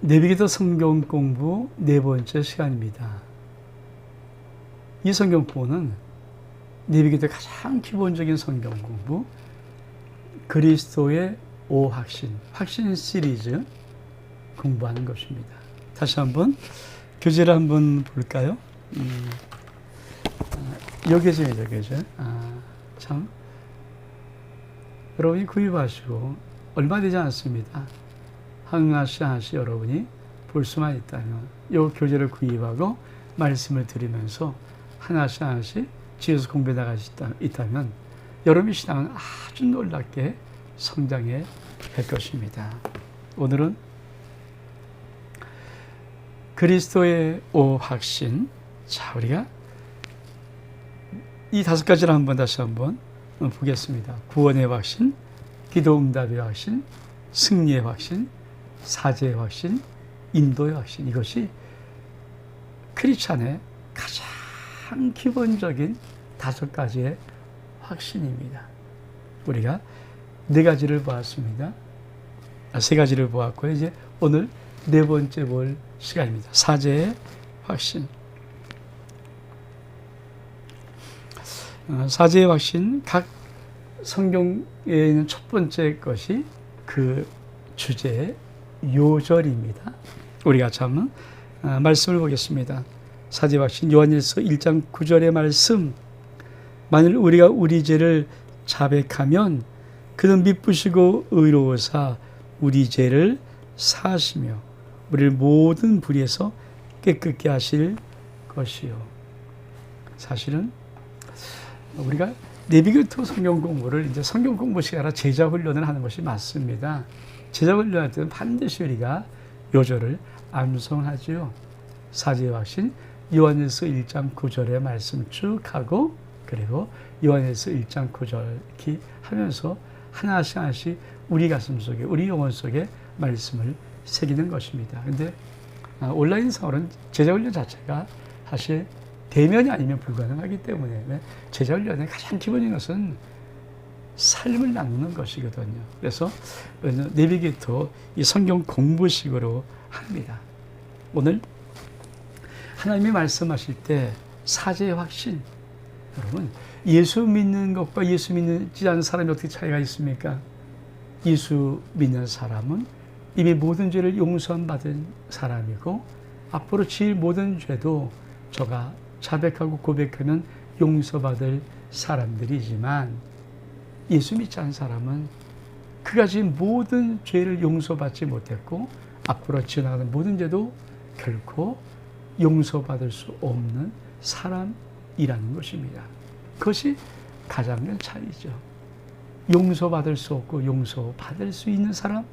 내비게이터 성경 공부 네 번째 시간입니다. 이 성경 공부는 내비게이터 가장 기본적인 성경 공부, 그리스도의 확신 시리즈 공부하는 것입니다. 다시 한번 교재를 한번 볼까요? 요 교재입니다, 교재. 참 여러분이 구입하시고 얼마 되지 않습니다. 하나씩 여러분이 볼 수만 있다면 이 교재를 구입하고 말씀을 들으면서 하나씩 집에서 공부해 나갈 수 있다면 여러분의 신앙은 아주 놀랍게 성장해 갈 것입니다. 오늘은 그리스도의 확신. 자, 우리가 이 다섯 가지를 다시 한번 보겠습니다. 구원의 확신, 기도응답의 확신, 승리의 확신, 사죄의 확신, 인도의 확신. 이것이 크리스찬의 가장 기본적인 다섯 가지의 확신입니다. 우리가 네 가지를 보았습니다. 세 가지를 보았고요. 이제 오늘 네 번째 볼 시간입니다. 사죄의 확신. 사죄의 확신, 각 성경에 있는 첫 번째 것이 그 주제의 요절입니다. 우리 같이 한번 말씀을 보겠습니다. 사죄의 확신, 요한일서 1장 9절의 말씀. 만일 우리가 우리 죄를 자백하면 그는 미쁘시고 의로우사 우리 죄를 사하시며 우리를 모든 불의에서 깨끗게 하실 것이요. 사실은 우리가 내비게이터 성경 공부를 이제 성경 공부 시간에 제자 훈련을 하는 것이 맞습니다. 제자 훈련할 때는 반드시 우리가 요절을 암송하지요. 사죄의 확신, 요한일서 1장 9절의 말씀 쭉 하고, 그리고 요한일서 1장 9절 이렇게 하면서 하나씩 우리 가슴 속에, 우리 영혼 속에 말씀을 새기는 것입니다. 근데 온라인상으로는 제자 훈련 자체가 사실 대면이 아니면 불가능하기 때문에 제자 훈련의 가장 기본인 것은 삶을 나누는 것이거든요. 그래서 내비게이터 이 성경 공부식으로 합니다. 오늘 하나님이 말씀하실 때 사죄의 확신. 여러분, 예수 믿는 것과 예수 믿지 않는 사람이 어떻게 차이가 있습니까? 예수 믿는 사람은 이미 모든 죄를 용서 받은 사람이고 앞으로 지을 모든 죄도 저가 자백하고 고백하면 용서받을 사람들이지만, 예수 믿지 않은 사람은 그가 지은 모든 죄를 용서받지 못했고 앞으로 지어나가는 모든 죄도 결코 용서받을 수 없는 사람이라는 것입니다. 그것이 가장 큰 차이죠. 용서받을 수 없고 용서받을 수 있는 사람,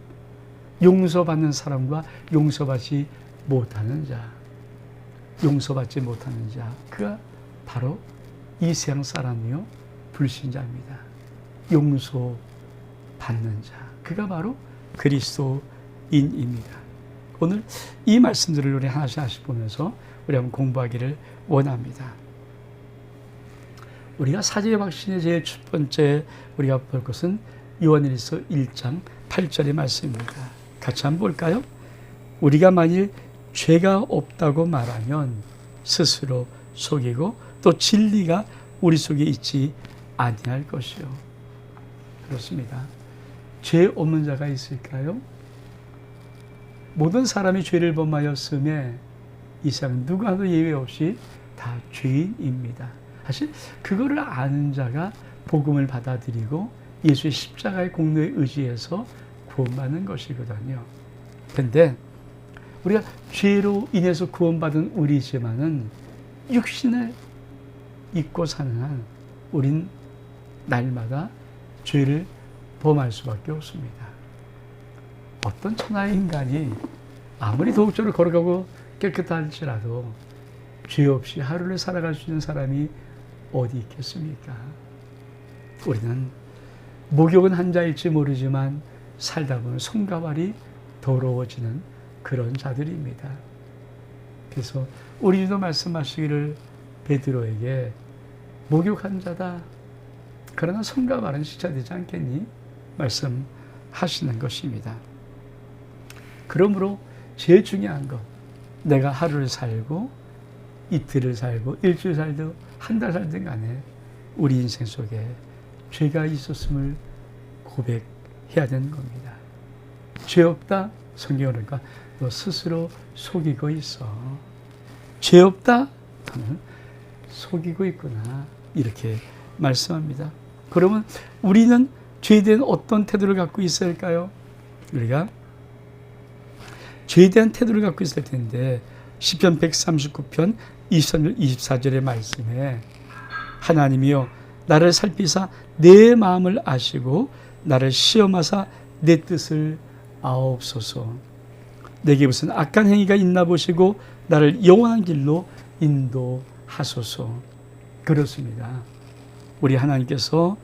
용서받는 사람과 용서받지 못하는 자, 용서받지 못하는 자, 그가 바로 이 세상 사람이요 불신자입니다. 용서받는 자, 그가 바로 그리스도인입니다. 오늘 이 말씀들을 우리 하나씩 보면서 우리 한번 공부하기를 원합니다. 우리가 사죄의 확신의 제일 첫 번째 우리가 볼 것은 요한일서 1장 8절의 말씀입니다. 같이 한번 볼까요? 우리가 만일 죄가 없다고 말하면 스스로 속이고 또 진리가 우리 속에 있지 아니할 것이요. 그렇습니다. 죄 없는 자가 있을까요? 모든 사람이 죄를 범하였음에 이 세상 누구 하나도 예외 없이 다 죄인입니다. 사실 그거를 아는 자가 복음을 받아들이고 예수의 십자가의 공로에 의지해서 구원받는 것이거든요. 그런데 우리가 죄로 인해서 구원받은 우리지만은 육신을 입고 사는 한 우린 날마다 죄를 범할 수밖에 없습니다. 어떤 천하의 인간이 아무리 도덕적으로 걸어가고 깨끗할지라도 죄 없이 하루를 살아갈 수 있는 사람이 어디 있겠습니까? 우리는 목욕은 한 자일지 모르지만 살다 보면 손과 발이 더러워지는 그런 자들입니다. 그래서 우리 주도 말씀하시기를 베드로에게 목욕한 자다. 그러나 손과 발은 씻어야 되지 않겠니? 말씀하시는 것입니다. 그러므로 제일 중요한 것, 내가 하루를 살고 이틀을 살고 일주일 살든 한 달 살든 간에 우리 인생 속에 죄가 있었음을 고백해야 되는 겁니다. 죄 없다? 성경은 그러니까 너 스스로 속이고 있어. 죄 없다? 너는 속이고 있구나. 이렇게 말씀합니다. 그러면 우리는 죄에 대한 어떤 태도를 갖고 있어야 할까요? 우리가 죄에 대한 태도를 갖고 있을 텐데 시편 139편 23절 24절의 말씀에 하나님이여 나를 살피사 내 마음을 아시고 나를 시험하사 내 뜻을 아옵소서. 내게 무슨 악한 행위가 있나 보시고 나를 영원한 길로 인도하소서. 그렇습니다. 우리 하나님께서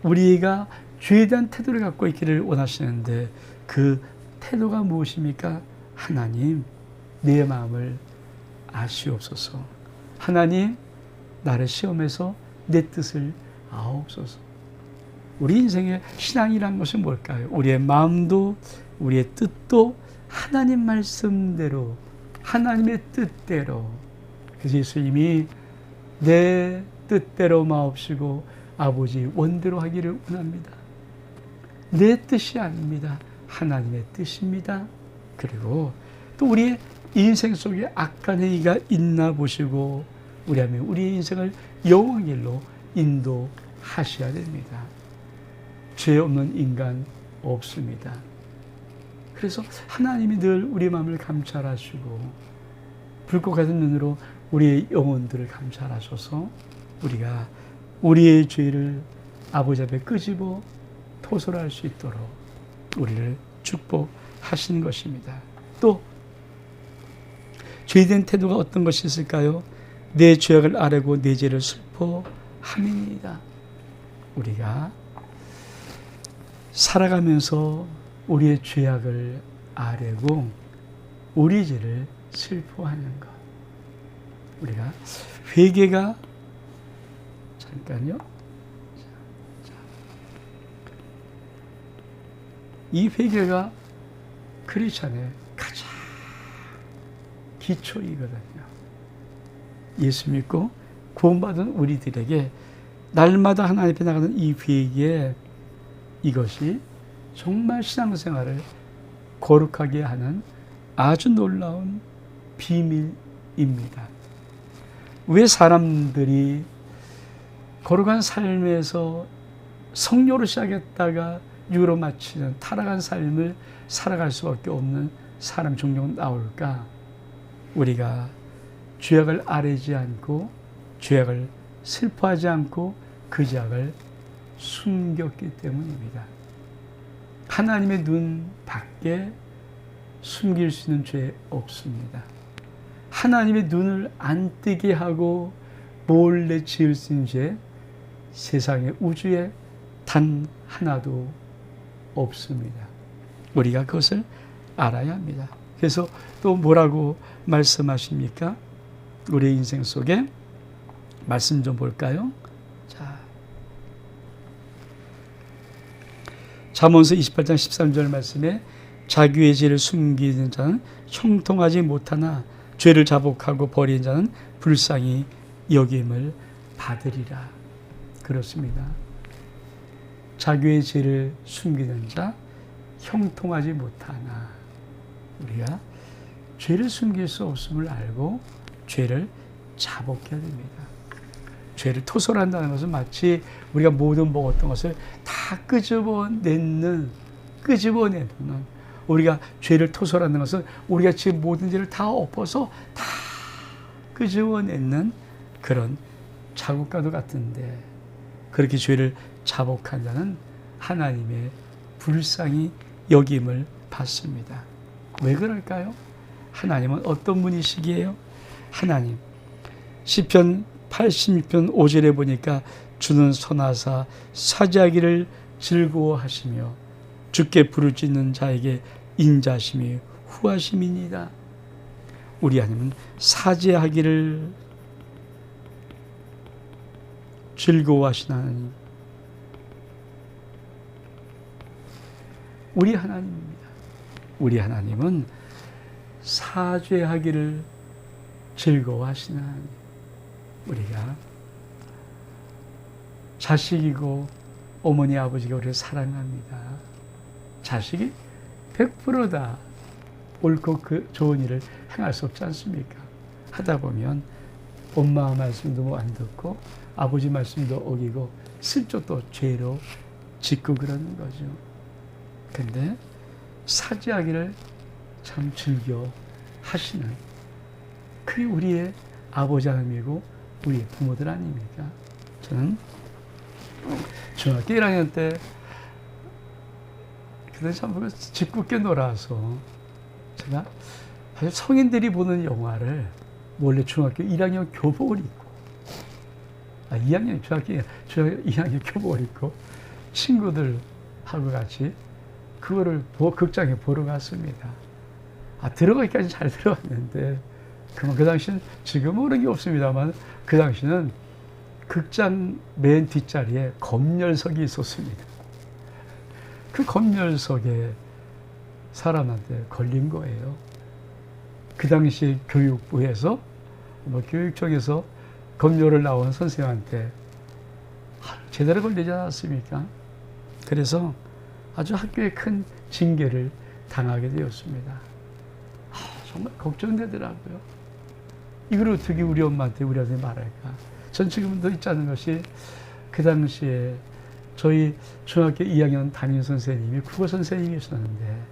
우리가 죄에 대한 태도를 갖고 있기를 원하시는데 그 태도가 무엇입니까? 하나님, 내 마음을 아시옵소서. 하나님, 나를 시험해서 내 뜻을 아옵소서. 우리 인생의 신앙이란 것은 뭘까요? 우리의 마음도 우리의 뜻도 하나님 말씀대로, 하나님의 뜻대로. 그래서 예수님이 내 뜻대로 마옵시고 아버지 원대로 하기를 원합니다. 내 뜻이 아닙니다. 하나님의 뜻입니다. 그리고 또 우리의 인생 속에 악한 행위가 있나 보시고 우리의 인생을 영원한 길로 인도하셔야 됩니다. 죄 없는 인간 없습니다. 그래서 하나님이 늘 우리 마음을 감찰하시고 불꽃 같은 눈으로 우리의 영혼들을 감찰하셔서 우리가 우리의 죄를 아버지 앞에 끄집어 토설할 수 있도록 우리를 축복하시는 것입니다. 또 죄에 대한 태도가 어떤 것이 있을까요? 내 죄악을 아뢰고 내 죄를 슬퍼함입니다. 우리가 살아가면서 우리의 죄악을 아뢰고 우리 죄를 슬퍼하는 것. 우리가 회개가 잠깐요. 이 회개가 크리스찬의 가장 기초이거든요. 예수 믿고 구원받은 우리들에게 날마다 하나님 앞에 나가는 이 회개, 이것이 정말 신앙생활을 거룩하게 하는 아주 놀라운 비밀입니다. 왜 사람들이 거룩한 삶에서 성료로 시작했다가 육으로 마치는 타락한 삶을 살아갈 수밖에 없는 사람 종종 나올까? 우리가 죄악을 아뢰지 않고 죄악을 슬퍼하지 않고 그 죄악을 숨겼기 때문입니다. 하나님의 눈 밖에 숨길 수 있는 죄 없습니다. 하나님의 눈을 안 뜨게 하고 몰래 지을 수 있는 죄 세상의 우주에 단 하나도 없습니다. 우리가 그것을 알아야 합니다. 그래서 또 뭐라고 말씀하십니까? 우리 인생 속에 말씀 좀 볼까요? 자, 잠언서 28장 13절 말씀에 자기의 죄를 숨기는 자는 형통하지 못하나 죄를 자복하고 버리는 자는 불쌍히 여김을 받으리라. 그렇습니다. 자기의 죄를 숨기는 자 형통하지 못하나, 우리가 죄를 숨길 수 없음을 알고 죄를 자복해야 됩니다. 죄를 토설한다는 것은 마치 우리가 모든 먹었던 것을 다 끄집어내는, 우리가 죄를 토설하는 것은 우리가 지금 모든 죄를 다 엎어서 다 끄집어내는 그런 자국과도 같은데, 그렇게 죄를 자복한 자는 하나님의 불쌍히 여김을 받습니다. 왜 그럴까요? 하나님은 어떤 분이시기에요? 하나님, 시편 86편 5절에 보니까 주는 선하사 사죄하기를 즐거워하시며 주께 부르짖는 자에게 인자심이 후하심이니이다. 우리 하나님은 사죄하기를 즐거워하시는 하나님, 우리 하나님입니다. 우리 하나님은 사죄하기를 즐거워하시는 하나님. 우리가 자식이고 어머니 아버지가 우리를 사랑합니다. 자식이 100%다 옳고 그 좋은 일을 행할 수 없지 않습니까? 하다 보면 엄마 말씀도 뭐 안 듣고 아버지 말씀도 어기고 슬쩍 또 죄로 짓고 그러는 거죠. 근데 사죄하기를 참 즐겨 하시는 그게 우리의 아버지 하나님이고 우리의 부모들 아닙니까? 저는 중학교 1학년 때 그때 참 짓궂게 놀아서 제가 사실 성인들이 보는 영화를 원래 중학교 1학년 교복을 입고 2학년 중학교 2학년 교복을 입고 친구들하고 같이 그거를 극장에 보러 갔습니다. 들어가기까지 잘 들어갔는데 그 당시는 지금은 그런 게 없습니다만 그 당시는 극장 맨 뒷자리에 검열석이 있었습니다. 그 검열석에 사람한테 걸린 거예요. 그 당시 교육부에서 교육청에서 검열을 나온 선생님한테 제대로 걸리지 않았습니까? 그래서 아주 학교에 큰 징계를 당하게 되었습니다. 정말 걱정되더라고요. 이걸 어떻게 우리 엄마한테 우리 아들이 말할까? 전 지금도 있지 않은 것이 그 당시에 저희 중학교 2학년 담임 선생님이 국어 선생님이셨는데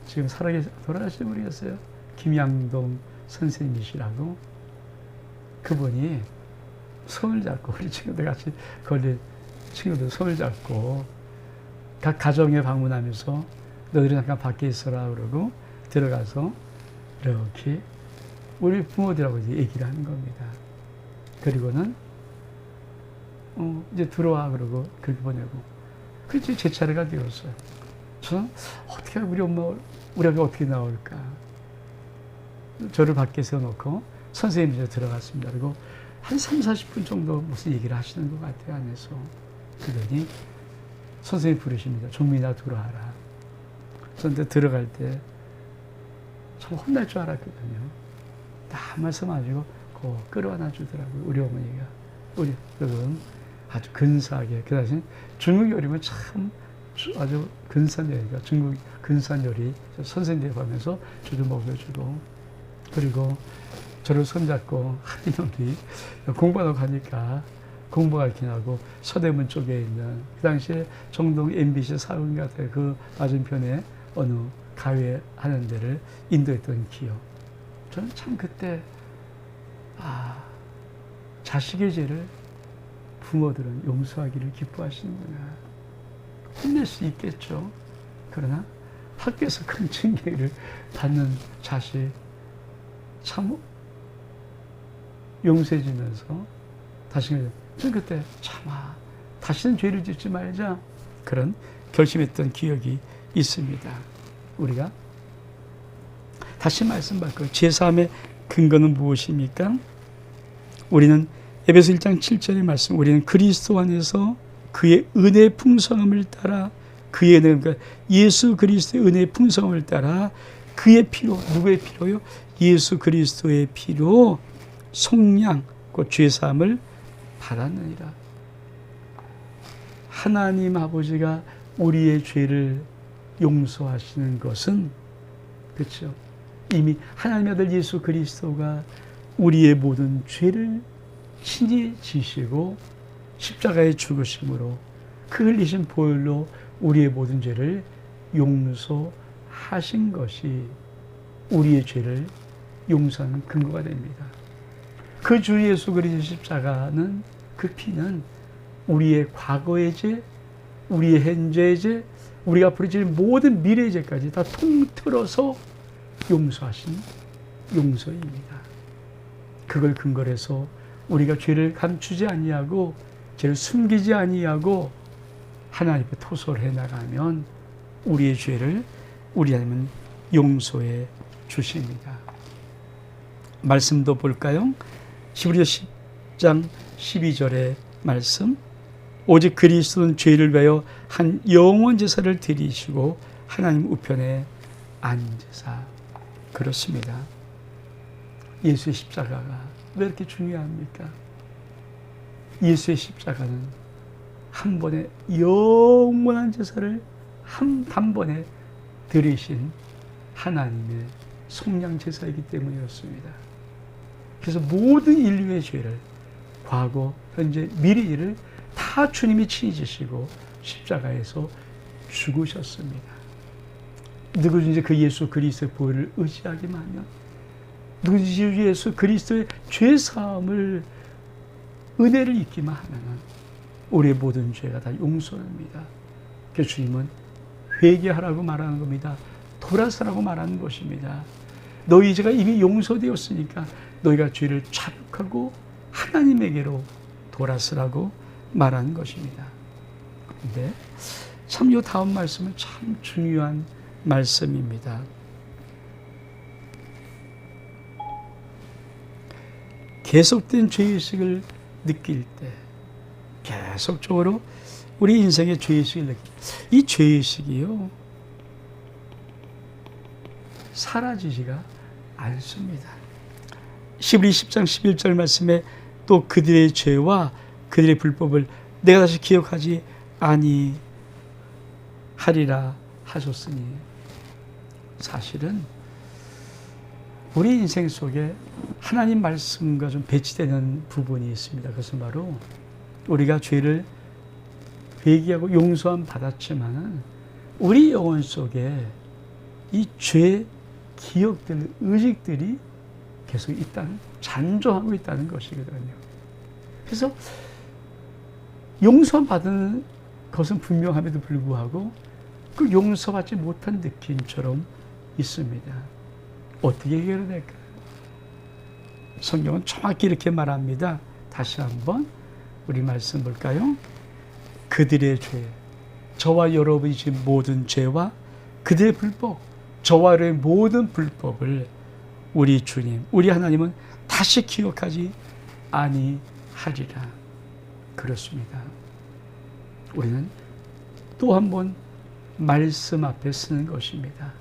지금 돌아가실지 모르겠어요. 김양동 선생님이시라고 그분이 손을 잡고 우리 친구들 같이 걸린 친구들 손을 잡고 각 가정에 방문하면서 너희들 잠깐 밖에 있어라 그러고 들어가서 이렇게 우리 부모들하고 이제 얘기를 하는 겁니다. 그리고는 이제 들어와 그러고 그렇게 보내고 그렇지 제 차례가 되었어요. 저는 어떻게 우리 엄마 우리 아가 어떻게 나올까? 저를 밖에 세워놓고 선생님이 이제 들어갔습니다. 그리고 한 30-40분 정도 무슨 얘기를 하시는 것 같아요 안에서. 그러더니 선생님 부르십니다. 종민아 들어와라. 그런데 들어갈 때 참 혼날 줄 알았거든요. 한 말씀 하시고 끌어안아 주더라고요. 우리 어머니가. 우리 그건 아주 근사하게. 그 당시 중국 요리면 참 아주 근사한 요리가 중국 근사한 요리 선생님 대하면서 저도 먹여주고 그리고 저를 손잡고 이놈이 공부하러 가니까 공부가 이렇게 나고 서대문 쪽에 있는 그 당시에 정동 MBC 사원 같은 그 맞은편에 어느 가회 하는 데를 인도했던 기억. 저는 참 그때 자식의 죄를 부모들은 용서하기를 기뻐하시는구나. 혼낼 수 있겠죠. 그러나 학교에서 큰 징계를 받는 자식 참 용서해주면서 저는 그때 참아 다시는 죄를 짓지 말자 그런 결심했던 기억이 있습니다. 우리가 다시 말씀받고 제3의 근거는 무엇입니까? 우리는 에베소 1장 7절의 말씀 우리는 그리스도 안에서 그의 은혜의 풍성함을 따라 그의 은혜 그러니까 예수 그리스도의 은혜의 풍성함을 따라 그의 피로 누구의 피로요? 예수 그리스도의 피로 속량 그 죄사함을 받았느니라. 하나님 아버지가 우리의 죄를 용서하시는 것은 그렇죠. 이미 하나님의 아들 예수 그리스도가 우리의 모든 죄를 친히 지시고 십자가에 죽으심으로 그 흘리신 보혈로 우리의 모든 죄를 용서하신 것이 우리의 죄를 용서하는 근거가 됩니다. 그 주 예수 그리스도의 십자가는 그 피는 우리의 과거의 죄, 우리의 현재의 죄, 우리가 앞으로 질 모든 미래의 죄까지 다 통틀어서 용서하신 용서입니다. 그걸 근거로 해서 우리가 죄를 감추지 아니하고 죄를 숨기지 아니하고 하나님 앞에 토설해 나가면 우리의 죄를 우리 하나님은 용서해 주십니다. 말씀도 볼까요? 히브리서 10장 12절의 말씀 오직 그리스도는 죄를 위하여 한 영원 제사를 드리시고 하나님 우편에 앉으사 그렇습니다. 예수의 십자가가 왜 이렇게 중요합니까? 예수의 십자가는 한 번에 영원한 제사를 단번에 드리신 하나님의 속량 제사이기 때문이었습니다. 그래서 모든 인류의 죄를, 과거, 현재, 미래를 다 주님이 친히 지시고 십자가에서 죽으셨습니다. 누구든지 그 예수 그리스도의 보혈을 의지하기만 하면, 누구든지 예수 그리스도의 죄사함을, 은혜를 잊기만 하면 우리의 모든 죄가 다 용서합니다. 그래서 주님은 회개하라고 말하는 겁니다. 돌아서라고 말하는 것입니다. 너희 죄가 이미 용서되었으니까 너희가 죄를 자복하고 하나님에게로 돌아서라고 말하는 것입니다. 그런데 참 이 다음 말씀은 참 중요한 말씀입니다. 계속된 죄의식을 느낄 때, 계속적으로 우리 인생의 죄의식을 느낄 때, 이 죄의식이요, 사라지지가 않습니다. 히브리 10장 11절 말씀에 또 그들의 죄와 그들의 불법을 내가 다시 기억하지 아니하리라 하셨으니, 사실은 우리 인생 속에 하나님 말씀과 좀 배치되는 부분이 있습니다. 그것은 바로 우리가 죄를 회개하고 용서함 받았지만은 우리 영혼 속에 이 죄 기억들, 의식들이 계속 있다는, 잔존하고 있다는 것이거든요. 그래서 용서 받은 것은 분명함에도 불구하고 그 용서받지 못한 느낌처럼 있습니다. 어떻게 해결될까요? 성경은 정확히 이렇게 말합니다. 다시 한번 우리 말씀 볼까요? 그들의 죄, 저와 여러분이 지은 모든 죄와 그들의 불법, 저와 여러분의 모든 불법을 우리 주님, 우리 하나님은 다시 기억하지 아니하리라. 그렇습니다. 우리는 또 한 번 말씀 앞에 쓰는 것입니다.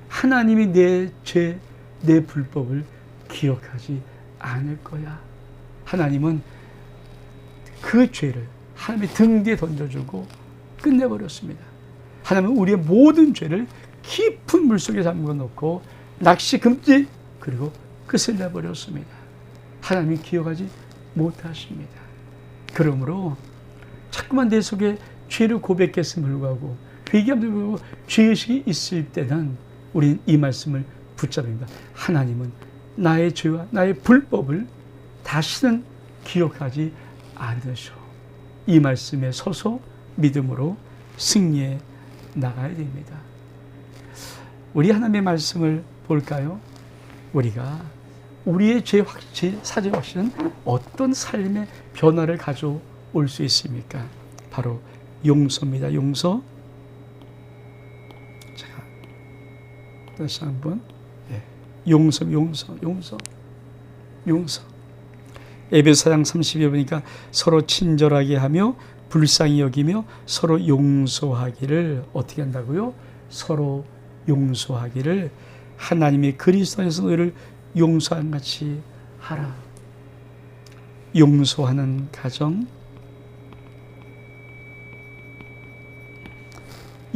하나님이 내 죄, 내 불법을 기억하지 않을 거야. 하나님은 그 죄를 하나님의 등 뒤에 던져주고 끝내버렸습니다. 하나님은 우리의 모든 죄를 깊은 물속에 잠궈 놓고 낚시 금지, 그리고 끝을 내버렸습니다. 하나님이 기억하지 못하십니다. 그러므로 자꾸만 내 속에 죄를 고백했음을 불구하고, 회개함을 불구하고 죄의식이 있을 때는 우리는 이 말씀을 붙잡습니다. 하나님은 나의 죄와 나의 불법을 다시는 기억하지 않으셔. 이 말씀에 서서 믿음으로 승리해 나가야 됩니다. 우리 하나님의 말씀을 볼까요? 우리가 우리의 사죄 확신은 어떤 삶의 변화를 가져올 수 있습니까? 바로 용서입니다. 용서. 자, 다시 한번. 용서. 에베소 4장 30에 보니까 서로 친절하게 하며 불쌍히 여기며 서로 용서하기를 어떻게 한다고요? 서로 용서하기를 하나님이 그리스도 안에서 너희를 용서한 같이 하라. 용서하는 가정,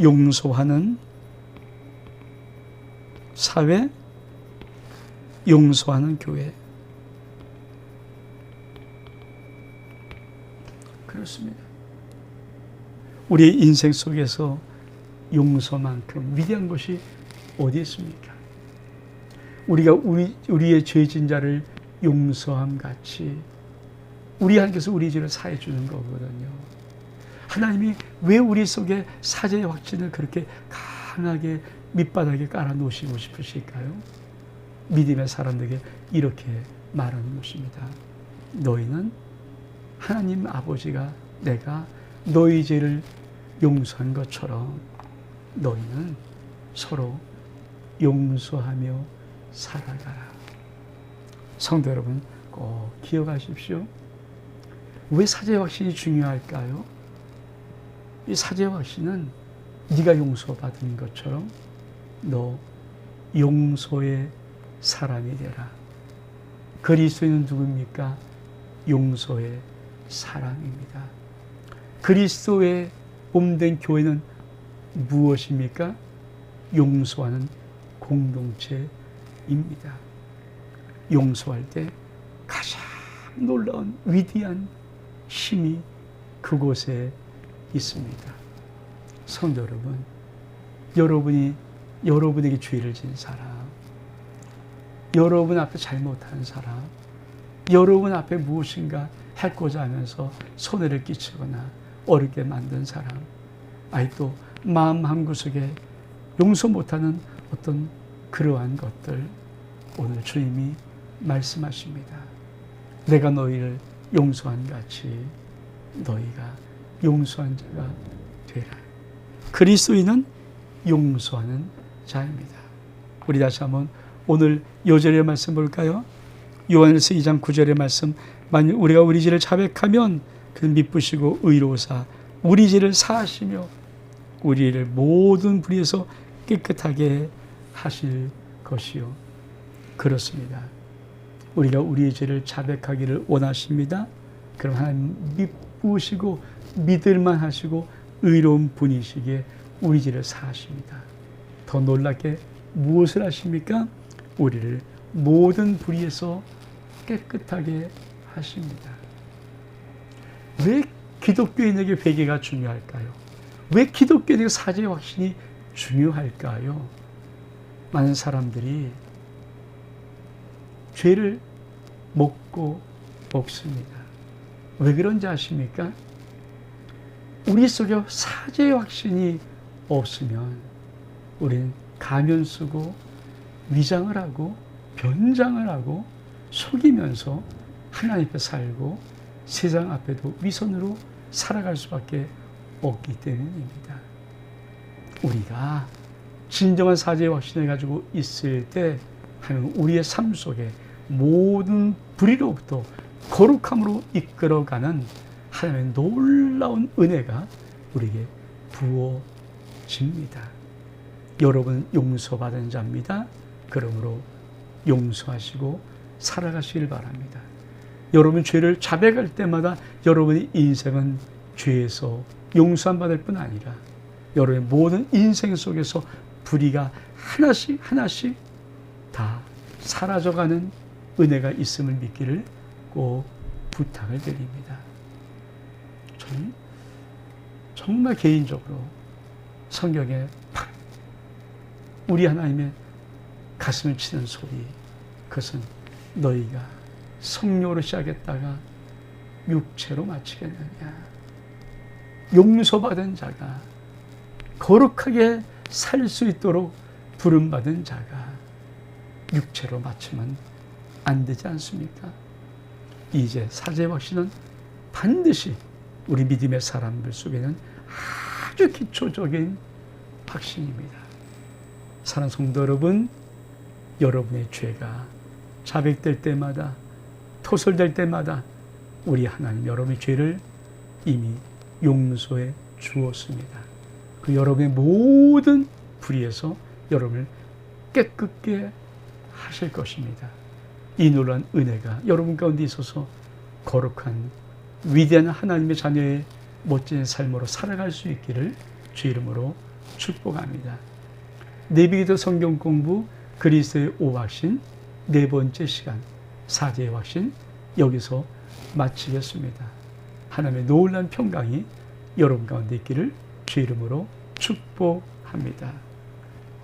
용서하는 사회, 용서하는 교회. 그렇습니다. 우리의 인생 속에서 용서만큼 위대한 것이 어디 있습니까? 우리가 우리의 죄진 자를 용서함 같이 우리 하나님께서 우리 죄를 사해 주는 거거든요. 하나님이 왜 우리 속에 사죄의 확신을 그렇게 강하게 밑바닥에 깔아 놓으시고 싶으실까요? 믿음의 사람들에게 이렇게 말하는 것입니다. 너희는 하나님 아버지가 내가 너희 죄를 용서한 것처럼 너희는 서로 용서하며 살아가라. 성도 여러분, 꼭 기억하십시오. 왜 사죄의 확신이 중요할까요? 이 사죄의 확신은 네가 용서받은 것처럼 너 용서의 사람이 되라. 그리스도인은 누굽니까? 용서의 사람입니다. 그리스도의 몸된 교회는 무엇입니까? 용서하는 공동체입니다. 용서할 때 가장 놀라운 위대한 힘이 그곳에 있습니다. 성도 여러분, 여러분에게 죄를 지은 사람, 여러분 앞에 잘못한 사람, 여러분 앞에 무엇인가 해코자 하면서 손해를 끼치거나 어렵게 만든 사람, 아직도 마음 한구석에 용서 못하는 어떤 그러한 것들, 오늘 주님이 말씀하십니다. 내가 너희를 용서한 같이 너희가 용서한 자가 되라. 그리스도인은 용서하는 자입니다. 우리 다시 한번 오늘 요절의 말씀 볼까요? 요한일서 2장 9절의 말씀, 만일 우리가 우리 죄를 자백하면 그는 미쁘시고 의로우사 우리 죄를 사하시며 우리를 모든 불의에서 깨끗하게 하실 것이요. 그렇습니다. 우리가 우리의 죄를 자백하기를 원하십니다. 그럼 하나님 미쁘시고 믿을만 하시고 의로운 분이시기에 우리 죄를 사하십니다. 더 놀랍게 무엇을 하십니까? 우리를 모든 불의에서 깨끗하게 하십니다. 왜 기독교인에게 회개가 중요할까요? 왜 기독교인에게 사죄의 확신이 중요할까요? 많은 사람들이 죄를 먹습니다. 왜 그런지 아십니까? 우리 속에 사죄의 확신이 없으면 우리는 가면 쓰고 위장을 하고 변장을 하고 속이면서 하나님 앞에 살고 세상 앞에도 위선으로 살아갈 수밖에 없기 때문입니다. 우리가 진정한 사죄의 확신을 가지고 있을 때 하나님은 우리의 삶 속에 모든 불의로부터 거룩함으로 이끌어가는 하나님의 놀라운 은혜가 우리에게 부어집니다. 여러분 용서받은 자입니다. 그러므로 용서하시고 살아가시길 바랍니다. 여러분 죄를 자백할 때마다 여러분의 인생은 죄에서 용서함 받을 뿐 아니라 여러분의 모든 인생 속에서 불의가 하나씩 다 사라져가는 은혜가 있음을 믿기를 꼭 부탁을 드립니다. 저는 정말 개인적으로 성경에 팍 우리 하나님의 가슴을 치는 소리, 그것은 너희가 성령으로 시작했다가 육체로 마치겠느냐. 용서받은 자가 거룩하게 살 수 있도록 부름받은 자가 육체로 마치면 안 되지 않습니까? 이제 사죄의 확신은 반드시 우리 믿음의 사람들 속에는 아주 기초적인 확신입니다. 사랑하는 성도 여러분, 여러분의 죄가 자백될 때마다 토설될 때마다 우리 하나님 여러분의 죄를 이미 용서해 주었습니다. 그 여러분의 모든 불의에서 여러분을 깨끗게 하실 것입니다. 이 놀라운 은혜가 여러분 가운데 있어서 거룩한 위대한 하나님의 자녀의 멋진 삶으로 살아갈 수 있기를 주 이름으로 축복합니다. 내비기도 성경 공부 그리스도의 오확신 네 번째 시간 사죄의 확신 여기서 마치겠습니다. 하나님의 놀라운 평강이 여러분 가운데 있기를 주 이름으로 축복합니다.